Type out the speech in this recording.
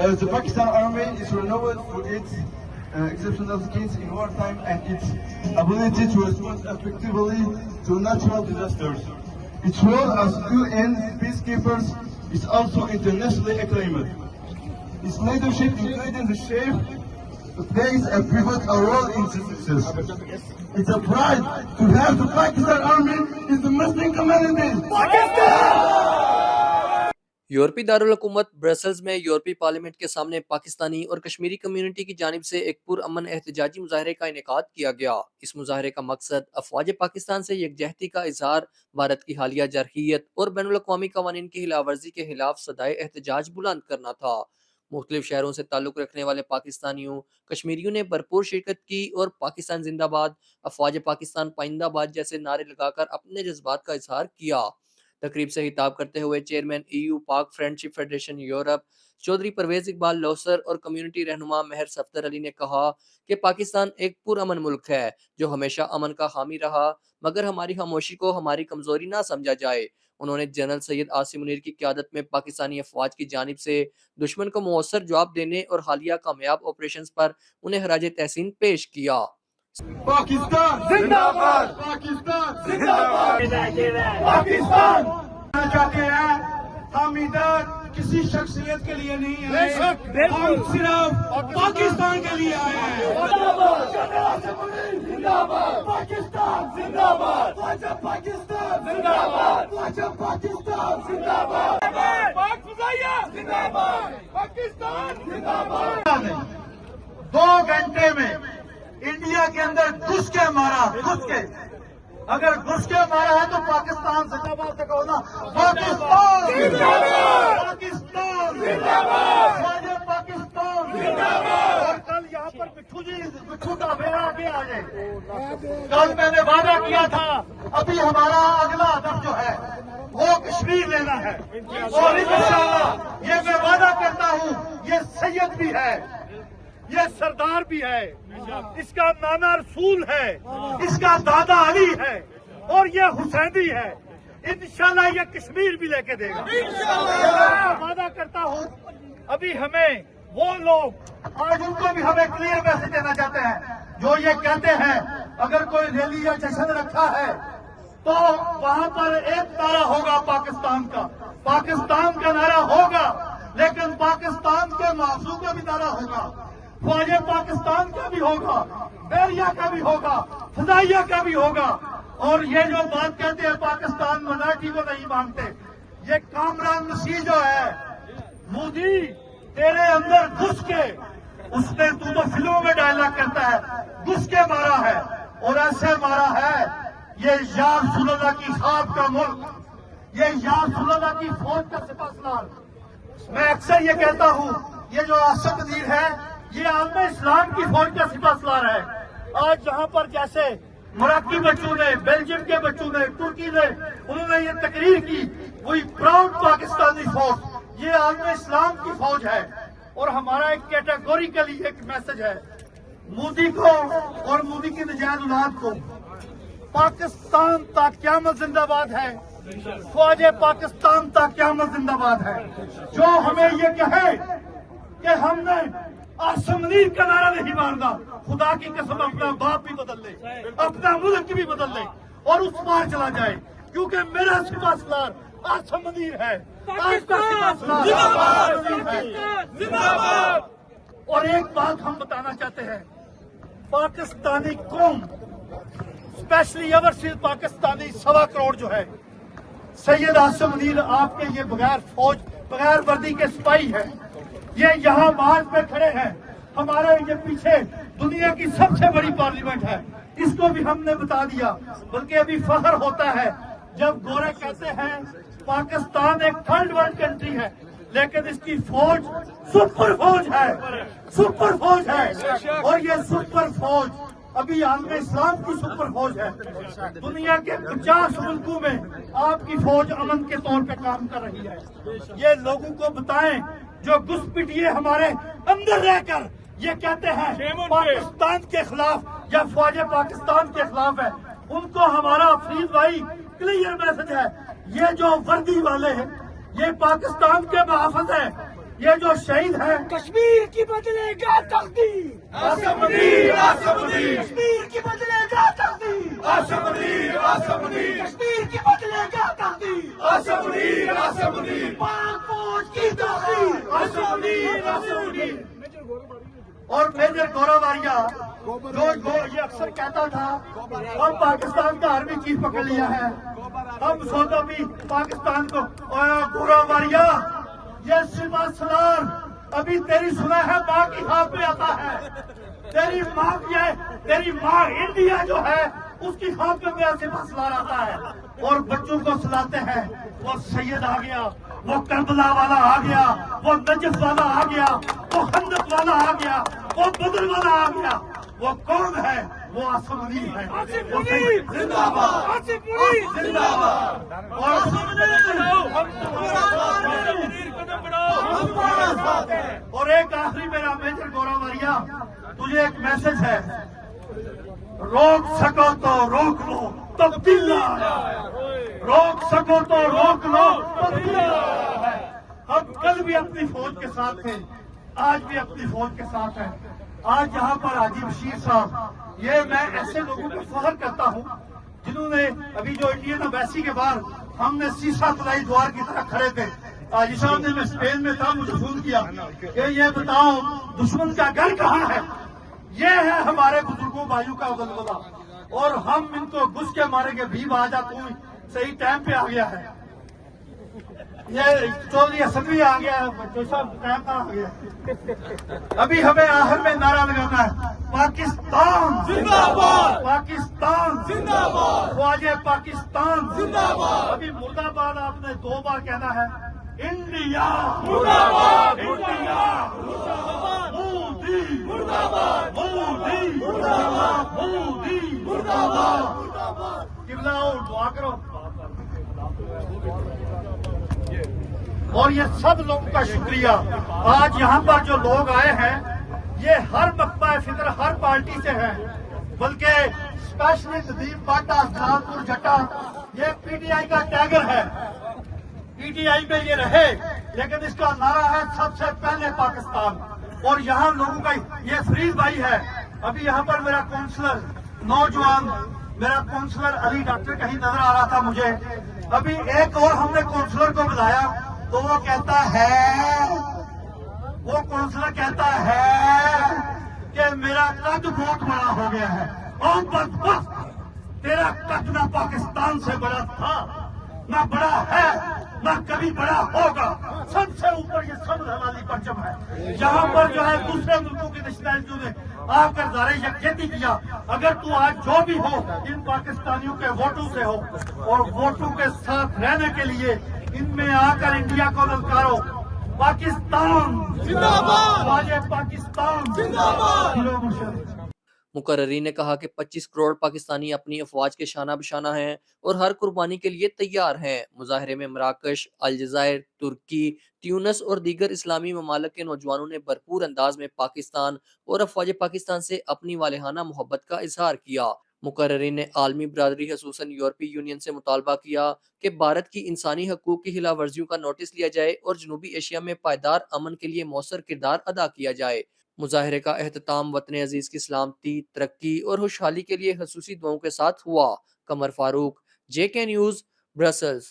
The Pakistan Army is renowned for its exceptional skills in wartime and its ability to respond effectively to natural disasters. Its role as UN peacekeepers is also internationally acclaimed. Its leadership, including the chief, plays a pivotal role in this success. It's a pride to have the Pakistan Army in the Muslim community. یورپی دارالحکومت Brussels میں یورپی parliament کے سامنے پاکستانی اور Kashmiri community کی جانب سے ایک پرامن احتجاجی مظاہرے کا انعقاد کیا گیا۔ اس مظاہرے کا مقصد افواج پاکستان سے یکجہتی کا اظہار، بھارت کی حالیہ جارحیت اور بین الاقوامی قوانین کی خلاف ورزی کے خلاف صدائے احتجاج بلند کرنا تھا۔ مختلف شہروں سے تعلق رکھنے والے پاکستانیوں، کشمیریوں نے بھرپور شرکت کی اور پاکستان زندہ باد، افواج پاکستان پائندہ باد جیسے نعرے لگا کر اپنے جذبات کا اظہار کیا۔ تقریب سے خطاب کرتے ہوئے chairman Pak friendship federation Europe Chaudhry Pervez Iqbal لوثر اور کمیونٹی رہنما مہر صفدر علی نے کہا کہ پاکستان ایک پرامن ملک ہے جو ہمیشہ امن کا حامی رہا، مگر ہماری خاموشی کو ہماری کمزوری نہ سمجھا جائے۔ انہوں نے جنرل سید عاصم منیر کی قیادت میں پاکستانی افواج کی جانب سے دشمن کو مؤثر جواب دینے اور حالیہ کامیاب آپریشنز پر انہیں خراج تحسین پیش کیا۔ پاکستان زندہ باد، پاکستان زندہ باد، پاکستان چاہتے ہیں ہم ادھر کسی شخصیت کے لیے نہیں آئے، ہم صرف پاکستان کے لیے آئے ہیں۔ زندہ باد پاکستان، زندہ باد پاکستان، زندہ باد پاکستان، زندہ باد پاک فضائیہ، زندہ باد پاکستان، زندہ باد۔ 2 گھنٹے میں انڈیا کے اندر گھس کے مارا، گھس کے، اگر گھس کے مارا ہے تو پاکستان زندہ باد سے کہو نا، پاکستان زندہ باد، پاکستان زندہ باد، پاکستان زندہ باد۔ اور کل یہاں پر بٹھو کا بیڑا آگے آ جائے۔ کل میں نے وعدہ کیا تھا، ابھی ہمارا اگلا ہدف جو ہے وہ کشمیر لینا ہے، اور انشاءاللہ یہ میں وعدہ کرتا ہوں، یہ سید بھی ہے، یہ سردار بھی ہے، اس کا نانا رسول ہے، اس کا دادا علی ہے، اور یہ حسینی ہے۔ انشاءاللہ یہ کشمیر بھی لے کے دے گا۔ وعدہ کرتا ہوں، ابھی ہمیں وہ لوگ آج ان کو بھی ہمیں کلیئر میسج دینا چاہتے ہیں جو یہ کہتے ہیں اگر کوئی ریلی یا جشن رکھا ہے تو وہاں پر ایک نعرہ ہوگا پاکستان کا، پاکستان کا نعرہ ہوگا، لیکن پاکستان کے معصوم کا بھی نعرہ ہوگا، فوج پاکستان کا بھی ہوگا، بیریا کا بھی ہوگا، فضائیہ کا بھی ہوگا۔ اور یہ جو بات کہتے ہیں پاکستان مائنارٹی کو نہیں مانتے، یہ کامران مسیح جو ہے، مودی تیرے اندر گھس کے، اس نے تو فلموں میں ڈائلاگ کرتا ہے، گھس کے مارا ہے، اور ایسے مارا ہے۔ یہ یا رسول اللہ کی خواب کا ملک، یہ یا رسول اللہ کی فوج کا سپہ سالار۔ میں اکثر یہ کہتا ہوں، یہ جو عاصم منیر ہے یہ عالم اسلام کی فوج کا سپہ سالار ہے۔ آج جہاں پر جیسے مراکی بچوں نے، بیلجیم کے بچوں نے، ترکی نے، انہوں نے یہ تقریر کی، وہی پراؤڈ پاکستانی فوج، یہ عالم اسلام کی فوج ہے۔ اور ہمارا ایک کیٹیگوریکلی ایک میسج ہے مودی کو اور مودی کی نجائز اولاد کو، پاکستان تا قیامت زندہ باد ہے، فوج پاکستان تا قیامت زندہ باد ہے۔ جو ہمیں یہ کہے کہ ہم نے عاصم منیر کا نعرہ نہیں مارنا، خدا کی قسم اپنا باپ بھی بدل لے، اپنا ملک بھی بدل لے اور اس پار چلا جائے، کیونکہ میرا سپہ سالار عاصم منیر ہے، آج کا سپہ سالار عاصم منیر ہے۔ اور ایک بات ہم بتانا چاہتے ہیں، پاکستانی قوم اسپیشلی اوورسیز پاکستانی 1.25 کروڑ جو ہے، سید عاصم منیر آپ کے یہ بغیر فوج، بغیر وردی کے سپاہی ہیں، یہ یہاں مارچ پہ کھڑے ہیں، ہمارے یہ پیچھے دنیا کی سب سے بڑی پارلیمنٹ ہے، اس کو بھی ہم نے بتا دیا۔ بلکہ ابھی فخر ہوتا ہے جب گورے کہتے ہیں پاکستان ایک تھرڈ ورلڈ کنٹری ہے، لیکن اس کی فوج سپر فوج ہے، سپر فوج ہے، اور یہ سپر فوج ابھی عالم اسلام کی سپر فوج ہے۔ دنیا کے 50 ملکوں میں آپ کی فوج امن کے طور پہ کام کر رہی ہے۔ یہ لوگوں کو بتائیں جو گھس پٹیے ہمارے اندر رہ کر یہ کہتے ہیں پاکستان کے خلاف یا فوج پاکستان کے خلاف ہے، ان کو ہمارا فرید بھائی کلیئر میسج ہے، یہ جو وردی والے ہیں یہ پاکستان کے محافظ ہیں، یہ جو شہید ہیں کشمیر کی بدلے گا تقدیر، کشمیر کی بدلے گا تقدیر، کشمیر کی بدلے گا تقدیر، پاک فوج کی تقدیر۔ اور میجر گورو واریہ جو یہ اکثر کہتا تھا ہم پاکستان کا آرمی چیف پکڑ لیا ہے، ہم سوچو بھی پاکستان کو گورو واریہ یہ سپہ سالار ابھی تیری سنا ہے ماں کی ہاتھ میں آتا ہے، تیری ماں انڈیا جو ہے اس کی ہاتھ میں میرا سپہ سالار آتا ہے اور بچوں کو سلاتے ہیں۔ وہ سید آ گیا، وہ کربلا والا آ گیا، وہ نجف والا آ گیا، وہ خندق والا آ گیا، وہ بدر والا آ گیا، وہ کون ہے؟ وہ عاصم منیر ہے۔ زندہ باد، زندہ باد۔ اور ایک آخری میرا میجر گورو واریہ تجھے ایک میسج ہے، روک سکو تو روک لو تبدیل آیا ہے، روک سکو تو روک لو تبدیل آیا ہے۔ ہم کل بھی اپنی فوج کے ساتھ تھے، آج بھی اپنی فوج کے ساتھ ہیں۔ آج یہاں پر حاجی بشیر صاحب، یہ میں ایسے لوگوں کو فخر کرتا ہوں جنہوں نے ابھی جو انڈین ایمبیسی کے باہر ہم نے سیسا تلائی دوار کی طرح کھڑے تھے، حاجی صاحب نے میں اسپین میں تھا، مجھے فون کیا کہ یہ بتاؤ دشمن کا گھر کہاں ہے؟ یہ ہے ہمارے بزرگوں بھائیوں کا غلبہ، اور ہم ان کو گھس کے ماریں گے۔ بھی آجا تو صحیح ٹائم پہ آ گیا ہے، یہ چودھری حسن بھی آ گیا ہے، جو صاحب ٹائم پر آ گیا ہے۔ ابھی ہمیں آخر میں نعرہ لگانا ہے، پاکستان زندہ باد، پاکستان زندہ باد، خواجہ پاکستان زندہ باد۔ ابھی مرد آباد آپ نے 2 بار کہنا ہے، انڈیا مرد آباد، انڈیا مرد آباد، مودی مرد آباد، مودی مرد آباد، مودی مرد آباد۔ قبلہ دعا کرو۔ اور یہ سب لوگوں کا شکریہ۔ آج یہاں پر جو لوگ آئے ہیں یہ ہر مکتبہ فکر ہر پارٹی سے ہیں، بلکہ اسپیشلی ندیم باٹا جلال پور جٹا یہ پی ٹی آئی کا ٹیگر ہے، پی ٹی آئی میں یہ رہے، لیکن اس کا نعرہ ہے سب سے پہلے پاکستان۔ اور یہاں لوگوں کا یہ فرید بھائی ہے، ابھی یہاں پر میرا کونسلر نوجوان میرا کونسلر علی ڈاکٹر کہیں نظر آ رہا تھا مجھے، ابھی ایک اور ہم نے کونسلر کو بلایا تو وہ کہتا ہے کہ میرا قد بہت بڑا ہو گیا ہے۔ اور بس تیرا قد نہ پاکستان سے بڑا تھا، نہ بڑا ہے، نہ کبھی بڑا ہوگا۔ سب سے اوپر یہ سب حوالی پرچم ہے، جہاں پر جو ہے دوسرے ملکوں کی نشنلٹیوں نے آ کر دارے یکجہتی کیا۔ اگر تو آج جو بھی ہو ان پاکستانیوں کے ووٹوں سے ہو اور ووٹوں کے ساتھ رہنے کے لیے ان میں آ کر انڈیا کو للکارو۔ پاکستان زندہ باد، خواجہ پاکستان زندہ باد۔ مقررین نے کہا کہ 25 کروڑ پاکستانی اپنی افواج کے شانہ بشانہ ہیں اور ہر قربانی کے لیے تیار ہیں۔ مظاہرے میں مراکش، الجزائر، ترکی، تیونس اور دیگر اسلامی ممالک کے نوجوانوں نے بھرپور انداز میں پاکستان اور افواج پاکستان سے اپنی والہانہ محبت کا اظہار کیا۔ مقررین نے عالمی برادری خصوصاً یورپی یونین سے مطالبہ کیا کہ بھارت کی انسانی حقوق کی خلاف ورزیوں کا نوٹس لیا جائے اور جنوبی ایشیا میں پائیدار امن کے لیے مؤثر کردار ادا کیا جائے۔ مظاہرے کا اہتمام وطن عزیز کی سلامتی، ترقی اور خوشحالی کے لیے خصوصی دعاؤں کے ساتھ ہوا۔ قمر فاروق، JK نیوز، برسلز۔